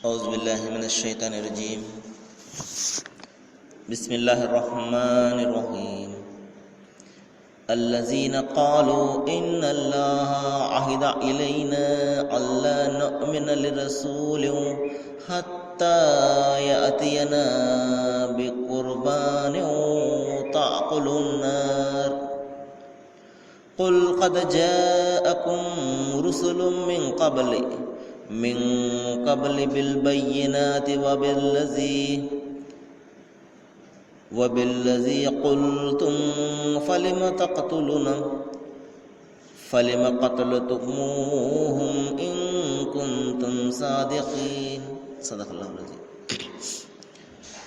أعوذ بالله من الشيطان الرجيم. بسم الله الرحمن الرحيم. الذين قالوا إن الله عهد إلينا ألا نؤمن لرسول حتى يأتينا بقربان تأكل النار قل قد جاءكم رسل من قبل بالبينات وبالذي قلتم فلم قتلتموهم إن كنتم صادقين. صدق الله العظيم.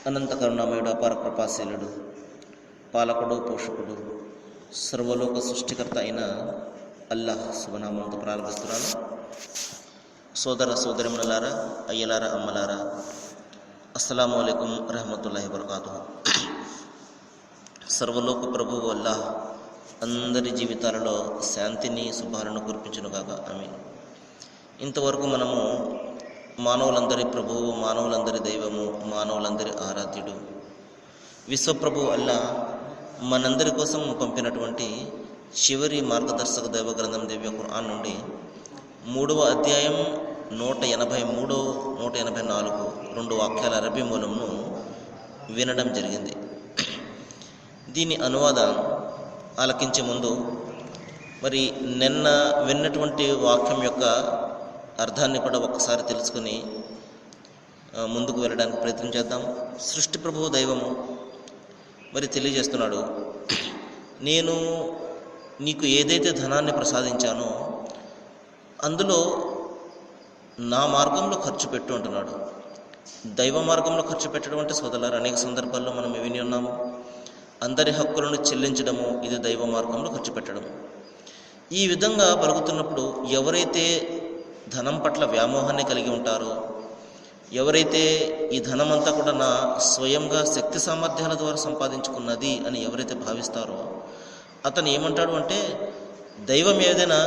అనంత కరుణామయుడు అపార కృపాశీలుడు పాలకుడు పోషకుడు సర్వలోక సృష్టికర్త అయిన అల్లాహ్ శుభనామంతో ప్రారంభిస్తున్నాను. సోదర సోదరిమణులారా, అయ్యలారా, అమ్మలారా, అస్సలాము అలైకుం రహమతుల్లాహి వబరకాతుహు. సర్వలోక ప్రభువు అల్లాహ్ అందరి జీవితాలలో శాంతిని శుభాలను కురిపించునుగాక. ఆమీన్. ఇంతవరకు మనము మానవులందరి ప్రభువు, మానవులందరి దైవము, మానవులందరి ఆరాధ్యుడు విశ్వప్రభు అల్లాహ్ మనందరి కోసం పంపినటువంటి చివరి మార్గదర్శక దైవ గ్రంథం దివ్య ఖురాన్ నుండి 3వ అధ్యాయం 183, 184 2 వాక్యాల అరబీ మూలంను వినడం జరిగింది. దీని అనువాదం ఆలకించే ముందు మరి నిన్న విన్నటువంటి వాక్యం యొక్క అర్థాన్ని కూడా ఒకసారి తెలుసుకుని ముందుకు వెళ్ళడానికి ప్రయత్నం చేద్దాం. సృష్టి ప్రభువు దైవము మరి తెలియజేస్తున్నాడు, నేను నీకు ఏదైతే ధనాన్ని ప్రసాదించానో అందులో నా మార్గంలో ఖర్చు పెట్టు అంటున్నాడు. దైవ మార్గంలో ఖర్చు పెట్టడం అంటే సోదరులారా, అనేక సందర్భాల్లో మనం విని ఉన్నాము. అందరి హక్కులను చెల్లించడము ఇది దైవ మార్గంలో ఖర్చు పెట్టడం. ఈ విధంగా పలుకుతున్నప్పుడు ఎవరైతే ధనం పట్ల వ్యామోహాన్ని కలిగి ఉంటారో, ఎవరైతే ఈ ధనమంతా కూడా నా స్వయంగా శక్తి సామర్థ్యాల ద్వారా సంపాదించుకున్నది అని ఎవరైతే భావిస్తారో అతను ఏమంటాడు అంటే, దైవం ఏదైనా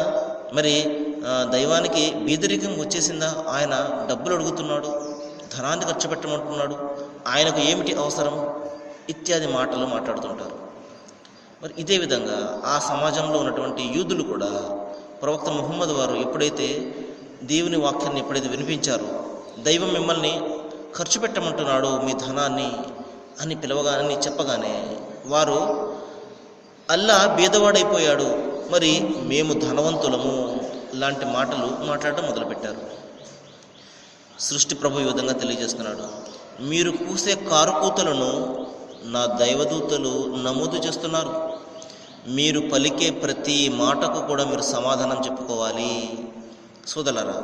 మరి దైవానికి బీదరికం వచ్చేసిందా, ఆయన డబ్బులు అడుగుతున్నాడు, ధనాన్ని ఖర్చు పెట్టమంటున్నాడు, ఆయనకు ఏమిటి అవసరం ఇత్యాది మాటలు మాట్లాడుతుంటారు. మరి ఇదే విధంగా ఆ సమాజంలో ఉన్నటువంటి యూదులు కూడా ప్రవక్త ముహమ్మద్ వారు ఎప్పుడైతే దేవుని వాక్యాన్ని ఎప్పుడైతే వినిపించారో, దైవం మిమ్మల్ని ఖర్చు పెట్టమంటున్నాడు మీ ధనాన్ని అని పిలవగానే చెప్పగానే వారు అల్లా బీదవాడైపోయాడు, మరి మేము ధనవంతులము లాంటి మాటలు మాట్లాడటం మొదలుపెట్టారు. సృష్టి ప్రభు ఈ విధంగా తెలియజేస్తున్నాడు, మీరు కూసే కారుకూతలను నా దైవదూతలు నమోదు చేస్తున్నారు, మీరు పలికే ప్రతి మాటకు కూడా మీరు సమాధానం చెప్పుకోవాలి. సోదరులారా,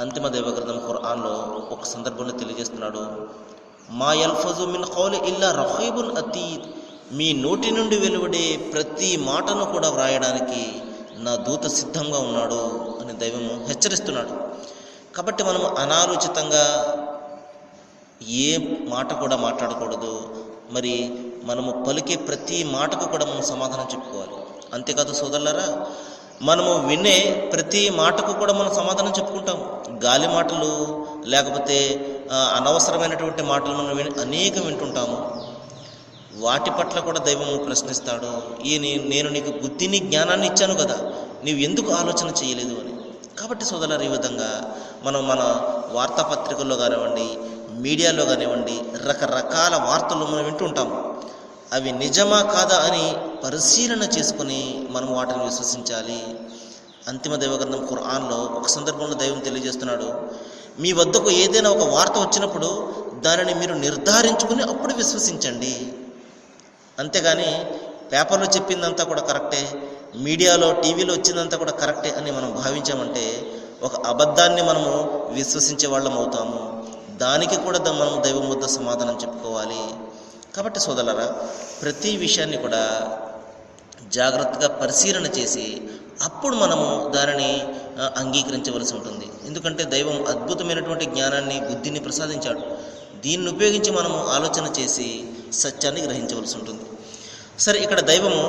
అంతిమ దైవగ్రంథం ఖురాన్లో ఒక సందర్భంలో తెలియజేస్తున్నాడు, మా యల్ఫజు మిన్ ఖౌలి ఇల్లా రఖీబున్ అతీద్, మీ నోటి నుండి వెలువడే ప్రతి మాటను కూడా వ్రాయడానికి నా దూత సిద్ధంగా ఉన్నాడు అని దైవము హెచ్చరిస్తున్నాడు. కాబట్టి మనము అనాలోచితంగా ఏ మాట కూడా మాట్లాడకూడదు. మరి మనము పలికే ప్రతి మాటకు కూడా మనం సమాధానం చెప్పుకోవాలి. అంతేకాదు సోదరులారా, మనము వినే ప్రతి మాటకు కూడా మనం సమాధానం చెప్పుకుంటాం. గాలి మాటలు లేకపోతే అనవసరమైనటువంటి మాటలు మనం అనేకం వింటుంటాము. వాటి పట్ల కూడా దైవము ప్రశ్నిస్తాడు, నేను నీకు బుద్ధిని జ్ఞానాన్ని ఇచ్చాను కదా, నీవు ఎందుకు ఆలోచన చేయలేదు అని. కాబట్టి సోదరులారా, ఈ విధంగా మనం మన వార్తాపత్రికల్లో కానివ్వండి, మీడియాలో కానివ్వండి, రకరకాల వార్తలు మనం వింటుంటాము. అవి నిజమా కాదా అని పరిశీలన చేసుకుని మనం వాటిని విశ్వసించాలి. అంతిమ దైవగ్రంథం ఖురాన్లో ఒక సందర్భంలో దైవం తెలియజేస్తున్నాడు, మీ వద్దకు ఏదైనా ఒక వార్త వచ్చినప్పుడు దానిని మీరు నిర్ధారించుకుని అప్పుడు విశ్వసించండి. అంతేగాని పేపర్లో చెప్పిందంతా కూడా కరెక్టే, మీడియాలో టీవీలో వచ్చిందంతా కూడా కరెక్టే అని మనం భావించామంటే ఒక అబద్ధాన్ని మనము విశ్వసించే వాళ్ళం అవుతాము. దానికి కూడా మనం దైవం వద్ద సమాధానం చెప్పుకోవాలి. కాబట్టి సోదరులారా, ప్రతి విషయాన్ని కూడా జాగ్రత్తగా పరిశీలన చేసి అప్పుడు మనము దానిని అంగీకరించవలసి ఉంటుంది. ఎందుకంటే దైవం అద్భుతమైనటువంటి జ్ఞానాన్ని, బుద్ధిని ప్రసాదించాడు. దీన్ని ఉపయోగించి మనము ఆలోచన చేసి సత్యాన్ని గ్రహించవలసి ఉంటుంది. సరే, ఇక్కడ దైవము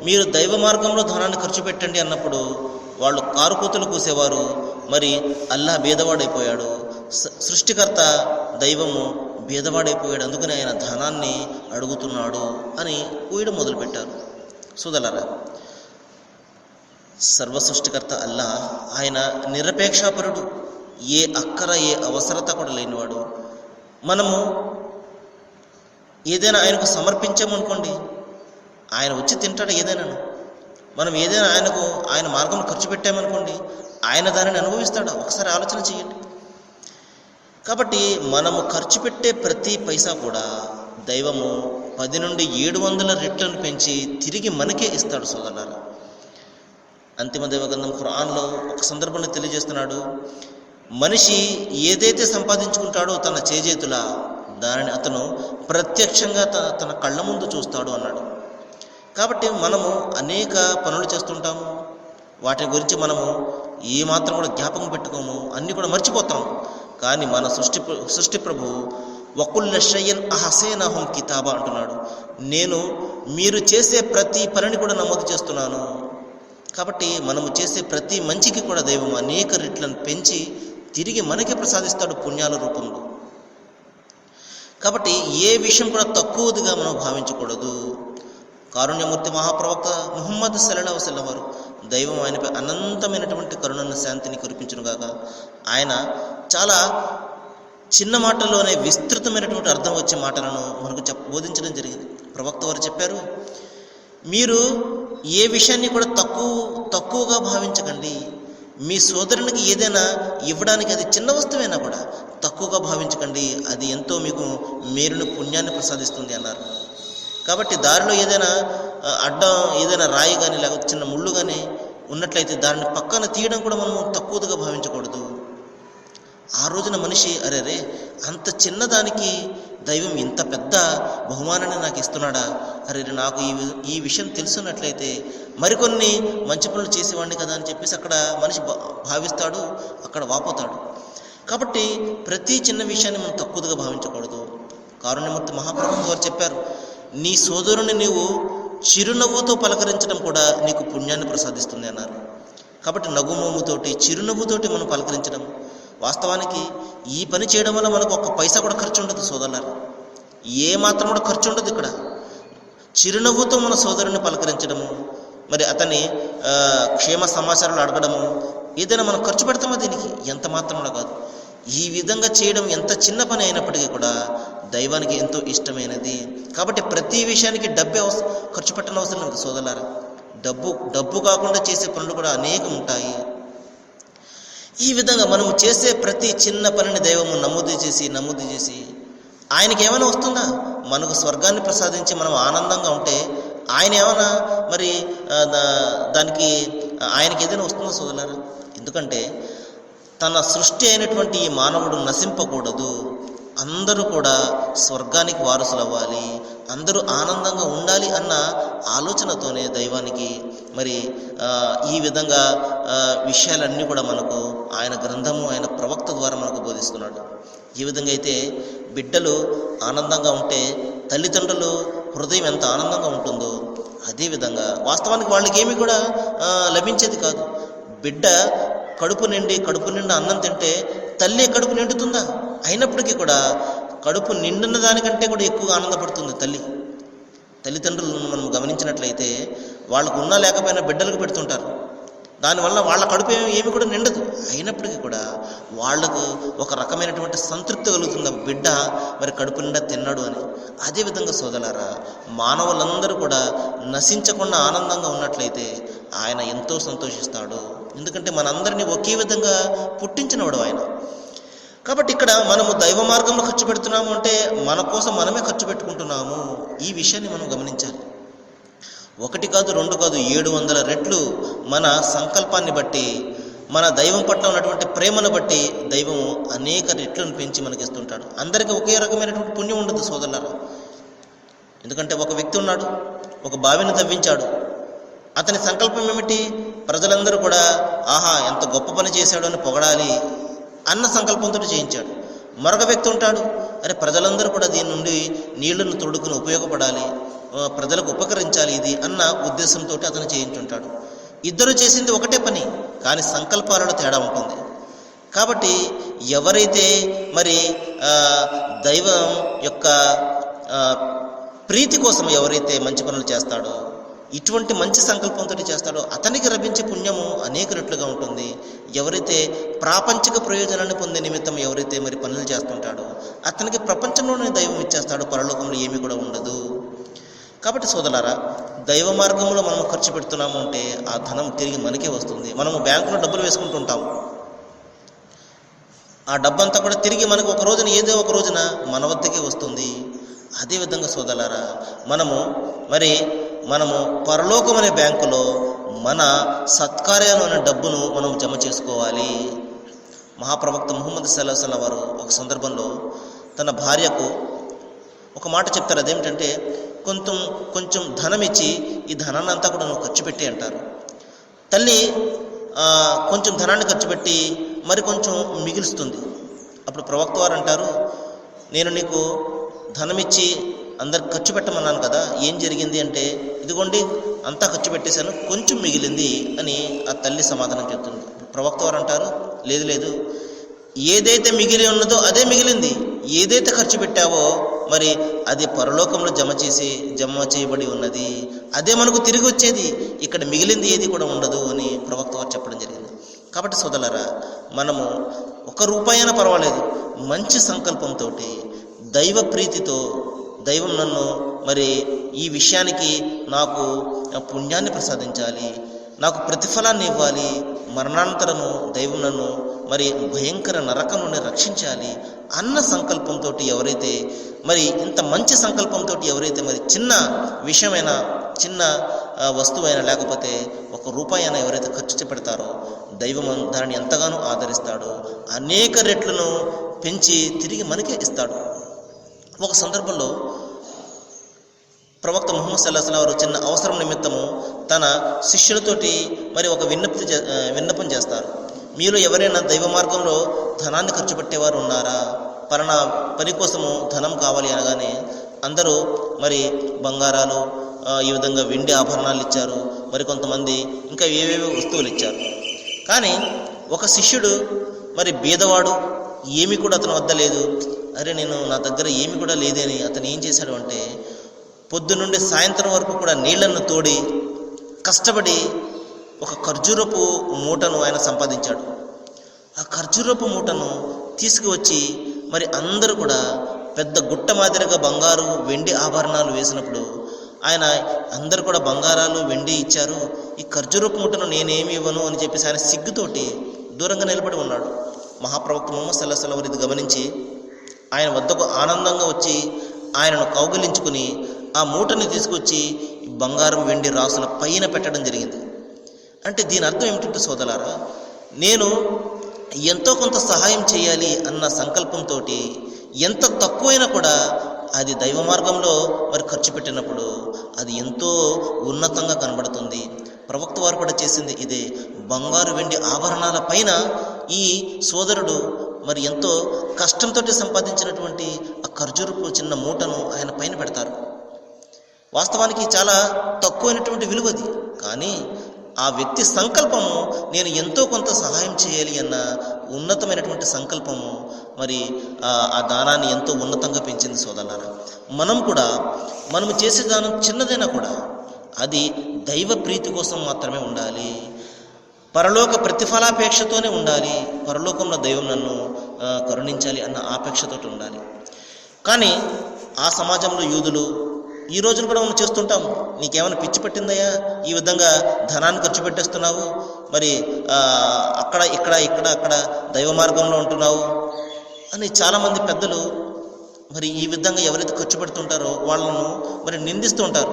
మీరు దైవ మార్గంలో ధనాన్ని ఖర్చు పెట్టండి అన్నప్పుడు వాళ్ళు కారుకూతలు కూసేవారు, మరి అల్లా భేదవాడైపోయాడు, సృష్టికర్త దైవము భేదవాడైపోయాడు, అందుకని ఆయన ధనాన్ని అడుగుతున్నాడు అని ఊయడం మొదలుపెట్టారు. సోదరులారా, సర్వ సృష్టికర్త అల్లా ఆయన నిరపేక్షాపరుడు, ఏ అక్కర ఏ అవసరత కూడా లేనివాడు. మనము ఏదైనా ఆయనకు సమర్పించామనుకోండి, ఆయన వచ్చి తింటాడు ఏదైనాను. మనం ఏదైనా ఆయన మార్గంలో ఖర్చు పెట్టామనుకోండి, ఆయన దానిని అనుభవిస్తాడు. ఒకసారి ఆలోచన చేయండి. కాబట్టి మనము ఖర్చు పెట్టే ప్రతి పైసా కూడా దైవము 10 నుండి 700 రెట్లను పెంచి తిరిగి మనకే ఇస్తాడు. సోదరులారా, అంతిమ దైవగ్రంథం ఖురాన్లో ఒక సందర్భంలో తెలియజేస్తున్నాడు, మనిషి ఏదైతే సంపాదించుకుంటాడో తన చేజేతుల దానిని అతను ప్రత్యక్షంగా తన కళ్ళ ముందు చూస్తాడు అన్నాడు. కాబట్టి మనము అనేక పనులు చేస్తుంటాము, వాటి గురించి మనము ఏమాత్రం కూడా జ్ఞాపకం పెట్టుకోము, అన్నీ కూడా మర్చిపోతాం. కానీ మన సృష్టి ప్రభు వకుల్ల షయ్యన్ అహసేనహుం కితాబా అంటున్నాడు, నేను మీరు చేసే ప్రతి పనిని కూడా నమోదు చేస్తున్నాను. కాబట్టి మనము చేసే ప్రతి మంచికి కూడా దైవం అనేక రెట్లను పెంచి తిరిగి మనకే ప్రసాదిస్తాడు పుణ్యాల రూపంలో. కాబట్టి ఏ విషయం కూడా తక్కువదిగా మనం భావించకూడదు. కారుణ్యమూర్తి మహాప్రవక్త ముహమ్మద్ సల్లల్లాహు అలైహి వసల్లం వారు దైవం ఆయనపై అనంతమైనటువంటి కరుణను శాంతిని కురిపించునుగాక. ఆయన చాలా చిన్న మాటల్లోనే విస్తృతమైనటువంటి అర్థం వచ్చే మాటలను మనకు బోధించడం జరిగింది. ప్రవక్త వారు చెప్పారు, మీరు ఏ విషయాన్ని కూడా తక్కువగా భావించకండి. మీ సోదరునికి ఏదైనా ఇవ్వడానికి అది చిన్న వస్తువైనా కూడా తక్కువగా భావించకండి, అది ఎంతో మీకు మేలును పుణ్యాన్ని ప్రసాదిస్తుంది అన్నారు. కాబట్టి దారిలో ఏదైనా ఏదైనా రాయి కానీ లేకపోతే చిన్న ముళ్ళు కానీ ఉన్నట్లయితే దాన్ని పక్కన తీయడం కూడా మనం తక్కువగా భావించకూడదు. ఆ రోజున మనిషి అరే అంత చిన్నదానికి దైవం ఇంత పెద్ద బహుమానాన్ని నాకు ఇస్తున్నాడా, అరే నాకు ఈ విషయం తెలుసున్నట్లయితే మరికొన్ని మంచి పనులు చేసేవాడిని కదా అని చెప్పేసి అక్కడ మనిషి భావిస్తాడు, అక్కడ వాపోతాడు. కాబట్టి ప్రతి చిన్న విషయాన్ని మనం తక్కువగా భావించకూడదు. కారుణ్యమూర్తి మహాప్రభు వారు చెప్పారు, నీ సోదరుని నీవు చిరునవ్వుతో పలకరించడం కూడా నీకు పుణ్యాన్ని ప్రసాదిస్తుంది అన్నారు. కాబట్టి నగుమోముతోటి చిరునవ్వుతోటి మనం పలకరించడం, వాస్తవానికి ఈ పని చేయడం వల్ల మనకు ఒక్క పైసా కూడా ఖర్చు ఉండదు సోదరులారా, ఏ మాత్రం కూడా ఖర్చు ఉండదు. ఇక్కడ చిరునవ్వుతో మన సోదరుని పలకరించడము, మరి అతని క్షేమ సమాచారాలు అడగడము, ఏదైనా మనం ఖర్చు పెడతామా దీనికి? ఎంత మాత్రం కూడా కాదు. ఈ విధంగా చేయడం ఎంత చిన్న పని అయినప్పటికీ కూడా దైవానికి ఎంతో ఇష్టమైనది. కాబట్టి ప్రతి విషయానికి డబ్బే ఖర్చు పెట్టడం అవసరం లేదు సోదరులారా. డబ్బు కాకుండా చేసే పనులు కూడా అనేకం ఉంటాయి. ఈ విధంగా మనము చేసే ప్రతి చిన్న పనిని దైవము నమోదు చేసి ఆయనకి ఏమైనా వస్తుందా? మనకు స్వర్గాన్ని ప్రసాదించి మనం ఆనందంగా ఉంటే ఆయన ఏమైనా మరి దానికి ఆయనకి ఏదైనా వస్తుందా సోదరులారా? ఎందుకంటే తన సృష్టి అయినటువంటి ఈ మానవుడు నశింపకూడదు, అందరూ కూడా స్వర్గానికి వారసులు అవ్వాలి, అందరూ ఆనందంగా ఉండాలి అన్న ఆలోచనతోనే దైవానికి మరి ఈ విధంగా విషయాలన్నీ కూడా మనకు ఆయన గ్రంథము, ఆయన ప్రవక్త ద్వారా మనకు బోధిస్తున్నాడు. ఈ విధంగా అయితే బిడ్డలు ఆనందంగా ఉంటే తల్లిదండ్రులు హృదయం ఎంత ఆనందంగా ఉంటుందో అదేవిధంగా వాస్తవానికి వాళ్ళకి ఏమీ కూడా లభించేది కాదు. బిడ్డ కడుపు నిండా అన్నం తింటే తల్లి కడుపు నిండుతుందా? అయినప్పటికీ కూడా కడుపు నిండిన దానికంటే కూడా ఎక్కువగా ఆనందపడుతుంది తల్లిదండ్రులను మనం గమనించినట్లయితే వాళ్ళకు ఉన్నా లేకపోయినా బిడ్డలకు పెడుతుంటారు. దానివల్ల వాళ్ళ కడుపు ఏమి కూడా నిండదు. అయినప్పటికీ కూడా వాళ్లకు ఒక రకమైనటువంటి సంతృప్తి కలుగుతుంది, బిడ్డ మరి కడుపు నిండా తిన్నాడు అని. అదేవిధంగా సోదరులారా, మానవులందరూ కూడా నశించకుండా ఆనందంగా ఉన్నట్లయితే ఆయన ఎంతో సంతోషిస్తాడు. ఎందుకంటే మనందరినీ ఒకే విధంగా పుట్టించినవాడు ఆయన. కాబట్టి ఇక్కడ మనము దైవ మార్గంలో ఖర్చు పెడుతున్నాము అంటే మన కోసం మనమే ఖర్చు పెట్టుకుంటున్నాము. ఈ విషయాన్ని మనం గమనించాలి. 1 కాదు 2 కాదు 700 రెట్లు మన సంకల్పాన్ని బట్టి, మన దైవం పట్ల ఉన్నటువంటి ప్రేమను బట్టి దైవం అనేక రెట్లను పెంచి మనకిస్తుంటాడు. అందరికీ ఒకే రకమైనటువంటి పుణ్యం ఉండదు సోదరులారా. ఎందుకంటే ఒక వ్యక్తి ఉన్నాడు, ఒక బావిని తవ్వించాడు. అతని సంకల్పం ఏమిటి? ప్రజలందరూ కూడా ఆహా ఎంత గొప్ప పని చేశాడు అని పొగడాలి అన్న సంకల్పంతో చేయించాడు. మరొక వ్యక్తి ఉంటాడు, అరే ప్రజలందరూ కూడా దీని నుండి నీళ్లను తొడుకుని ఉపయోగపడాలి, ప్రజలకు ఉపకరించాలి ఇది అన్న ఉద్దేశంతో అతను చేయించుంటాడు. ఇద్దరు చేసింది ఒకటే పని, కానీ సంకల్పాలలో తేడా ఉంటుంది. కాబట్టి ఎవరైతే మరి దైవం యొక్క ప్రీతి కోసం ఎవరైతే మంచి పనులు చేస్తాడో, ఇటువంటి మంచి సంకల్పంతో చేస్తాడో అతనికి లభించే పుణ్యము అనేక రెట్లుగా ఉంటుంది. ఎవరైతే ప్రాపంచిక ప్రయోజనాన్ని పొందే నిమిత్తం ఎవరైతే మరి పనులు చేస్తుంటాడో అతనికి ప్రపంచంలోనే దైవం ఇచ్చేస్తాడు, పరలోకంలో ఏమీ కూడా ఉండదు. కాబట్టి సోదరులారా, దైవ మార్గంలో మనం ఖర్చు పెడుతున్నాము అంటే ఆ ధనం తిరిగి మనకే వస్తుంది. మనము బ్యాంకులో డబ్బులు వేసుకుంటుంటాం, ఆ డబ్బంతా కూడా తిరిగి మనకు ఒక రోజున ఏదో ఒక రోజున మన వద్దకే వస్తుంది. అదేవిధంగా సోదరులారా, మనము పరలోకం అనే బ్యాంకులో మన సత్కార్యాలు అనే డబ్బును మనం జమ చేసుకోవాలి. మహాప్రవక్త ముహమ్మద్ సల్లల్లాహు అలైహి వసల్లం వారు ఒక సందర్భంలో తన భార్యకు ఒక మాట చెప్తారు. అదేమిటంటే, కొంచెం ధనం ఇచ్చి ఈ ధనాన్ని అంతా కూడా నువ్వు ఖర్చు పెట్టి అంటారు. తల్లి కొంచెం ధనాన్ని ఖర్చు పెట్టి మరి కొంచెం మిగులుస్తుంది. అప్పుడు ప్రవక్త వారు అంటారు, నేను నీకు ధనం ఇచ్చి అందరికి ఖర్చు పెట్టమన్నాను కదా, ఏం జరిగింది అంటే, ఇదిగోండి అంతా ఖర్చు పెట్టేశాను, కొంచెం మిగిలింది అని ఆ తల్లి సమాధానం చెప్తుంది. ప్రవక్త వారు అంటారు, లేదు, ఏదైతే మిగిలి ఉన్నదో అదే మిగిలింది, ఏదైతే ఖర్చు పెట్టావో మరి అది పరలోకంలో జమ చేయబడి ఉన్నది, అదే మనకు తిరిగి వచ్చేది, ఇక్కడ మిగిలింది ఏది కూడా ఉండదు అని ప్రవక్త వారు చెప్పడం జరిగింది. కాబట్టి సోదరులారా, మనము 1 రూపాయి అయినా పర్వాలేదు, మంచి సంకల్పంతో దైవ ప్రీతితో దైవం నన్ను మరి ఈ విషయానికి నాకు పుణ్యాన్ని ప్రసాదించాలి, నాకు ప్రతిఫలాన్ని ఇవ్వాలి, మరణానంతరము దైవం నన్ను మరి భయంకర నరకం నుండి రక్షించాలి అన్న సంకల్పంతో ఎవరైతే మరి ఇంత మంచి సంకల్పంతో ఎవరైతే మరి చిన్న విషయమైనా చిన్న వస్తువైనా లేకపోతే 1 రూపాయి అయినా ఎవరైతే ఖర్చు పెడతారో దైవం దానిని ఎంతగానో ఆదరిస్తాడో, అనేక రెట్లను పెంచి తిరిగి మనకే ఇస్తాడు. ఒక సందర్భంలో ప్రవక్త ముహమ్మద్ సల్లల్లాహు అలైహి వసల్లం వారు చిన్న అవసరం నిమిత్తము తన శిష్యులతోటి మరి ఒక విన్నపం చేస్తారు. మీలో ఎవరైనా దైవ మార్గంలో ధనాన్ని ఖర్చు పెట్టేవారు ఉన్నారా? పలానా పని కోసము ధనం కావాలి అనగానే అందరూ మరి బంగారాలు, ఈ విధంగా వెండి ఆభరణాలు ఇచ్చారు, మరి కొంతమంది ఇంకా ఏవేవో వస్తువులు ఇచ్చారు. కానీ ఒక శిష్యుడు మరి బీదవాడు, ఏమీ కూడా అతని వద్ద లేదు. అరే, నా దగ్గర ఏమి కూడా లేదని అతను ఏం చేశాడు అంటే, పొద్దునుండి సాయంత్రం వరకు కూడా నీళ్లను తోడి కష్టపడి ఒక ఖర్జూరపు మూటను ఆయన సంపాదించాడు. ఆ ఖర్జూరపు మూటను తీసుకువచ్చి మరి అందరూ కూడా పెద్ద గుట్ట మాదిరిగా బంగారు వెండి ఆభరణాలు వేసినప్పుడు ఆయన అందరూ కూడా బంగారాలు వెండి ఇచ్చారు, ఈ ఖర్జూరపు మూటను నేనేమి ఇవ్వను అని చెప్పేసి ఆయన సిగ్గుతోటి దూరంగా నిలబడి ఉన్నాడు. మహాప్రవక్త ముహమ్మద్ సల్లల్లాహు అలైహి వసల్లం ఇది గమనించి ఆయన వద్దకు ఆనందంగా వచ్చి ఆయనను కౌగిలించుకుని ఆ మూటని తీసుకొచ్చి బంగారం వెండి రాసుల పైన పెట్టడం జరిగింది. అంటే దీని అర్థం ఏమిటంటే సోదరులారా, నేను ఎంతో కొంత సహాయం చేయాలి అన్న సంకల్పంతో ఎంత తక్కువైనా కూడా అది దైవ మార్గంలో మరి ఖర్చు పెట్టినప్పుడు అది ఎంతో ఉన్నతంగా కనబడుతుంది. ప్రవక్త వారు కూడా చేసింది ఇదే. బంగారు వెండి ఆభరణాల పైన ఈ సోదరుడు మరి ఎంతో కష్టంతో సంపాదించినటువంటి ఆ ఖర్జూరపు చిన్న మూటను ఆయన పైన పెడతారు. వాస్తవానికి చాలా తక్కువైనటువంటి విలువది, కానీ ఆ వ్యక్తి సంకల్పము నేను ఎంతో కొంత సహాయం చేయాలి అన్న ఉన్నతమైనటువంటి సంకల్పము మరి ఆ దానాన్ని ఎంతో ఉన్నతంగా పెంచింది. సోదరులారా, మనము చేసే దానం చిన్నదైనా కూడా అది దైవ ప్రీతి కోసం మాత్రమే ఉండాలి, పరలోక ప్రతిఫలాపేక్షతోనే ఉండాలి, పరలోకంలో దైవం నన్ను కరుణించాలి అన్న ఆపేక్షతో ఉండాలి. కానీ ఆ సమాజంలో యూదులు ఈ రోజున కూడా మనం చేస్తుంటాము, నీకేమైనా పిచ్చి పట్టిందయ్యా, ఈ విధంగా ధనాన్ని ఖర్చు పెట్టేస్తున్నావు, మరి అక్కడ దైవ మార్గంలో ఉంటున్నావు అని చాలామంది పెద్దలు మరి ఈ విధంగా ఎవరైతే ఖర్చు పెడుతుంటారో వాళ్ళను మరి నిందిస్తూ ఉంటారు.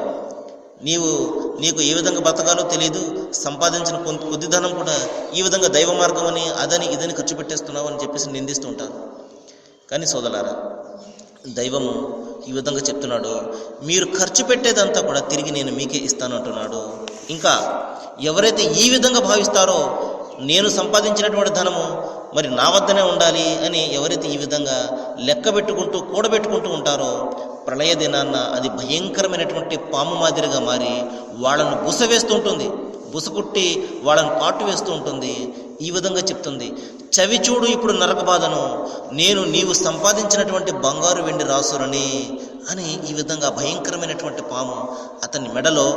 నీకు ఏ విధంగా బతకాలో తెలియదు, సంపాదించిన కొద్ది ధనం కూడా ఈ విధంగా దైవ మార్గం అని అదని ఇదని ఖర్చు పెట్టేస్తున్నావు అని చెప్పేసి నిందిస్తూ ఉంటారు. కానీ సోదరులారా, దైవము ఈ విధంగా చెప్తున్నాడు, మీరు ఖర్చు పెట్టేదంతా కూడా తిరిగి నేను మీకే ఇస్తాను అంటున్నాడు. ఇంకా ఎవరైతే ఈ విధంగా భావిస్తారో నేను సంపాదించినటువంటి ధనము మరి నా వద్దనే ఉండాలి అని ఎవరైతే ఈ విధంగా లెక్క పెట్టుకుంటూ కూడబెట్టుకుంటూ ఉంటారో ప్రళయ దినాన్న అది భయంకరమైనటువంటి పాము మాదిరిగా మారి వాళ్ళను బుసవేస్తూ ఉంటుంది. బుసకొట్టి వాళ్ళని కాటు వేస్తూ ఉంటుంది. ఈ విధంగా చెప్తుంది, చవి చూడు ఇప్పుడు నరక బాధను, నేను నీవు సంపాదించినటువంటి బంగారు వెండి రాసురని అని ఈ విధంగా భయంకరమైనటువంటి పాము అతని మెడలో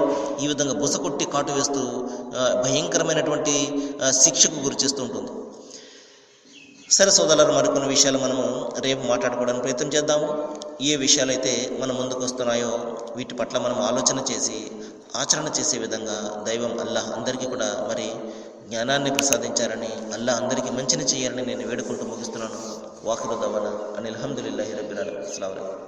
ఈ విధంగా బుసకొట్టి కాటు వేస్తూ భయంకరమైనటువంటి శిక్షకు గురి చేస్తూ ఉంటుంది. సరే సోదరులు, మరికొన్ని విషయాలు మనము రేపు మాట్లాడుకోవడానికి ప్రయత్నం చేద్దాము. ఏ విషయాలైతే మన ముందుకు వస్తున్నాయో వీటి పట్ల మనం ఆలోచన చేసి ఆచరణ చేసే విధంగా దైవం అల్లాహ్ అందరికీ కూడా మరి జ్ఞానాన్ని ప్రసాదించారని, అల్లాహ్ అందరికీ మంచిని చేయాలని నేను వేడుకుంటూ ముగిస్తున్నాను. వాఖిరు దవానా అనిల్ హమ్దులిల్లాహి రబ్బిల్ ఆలమీన్. అస్సలాము అలైకుం.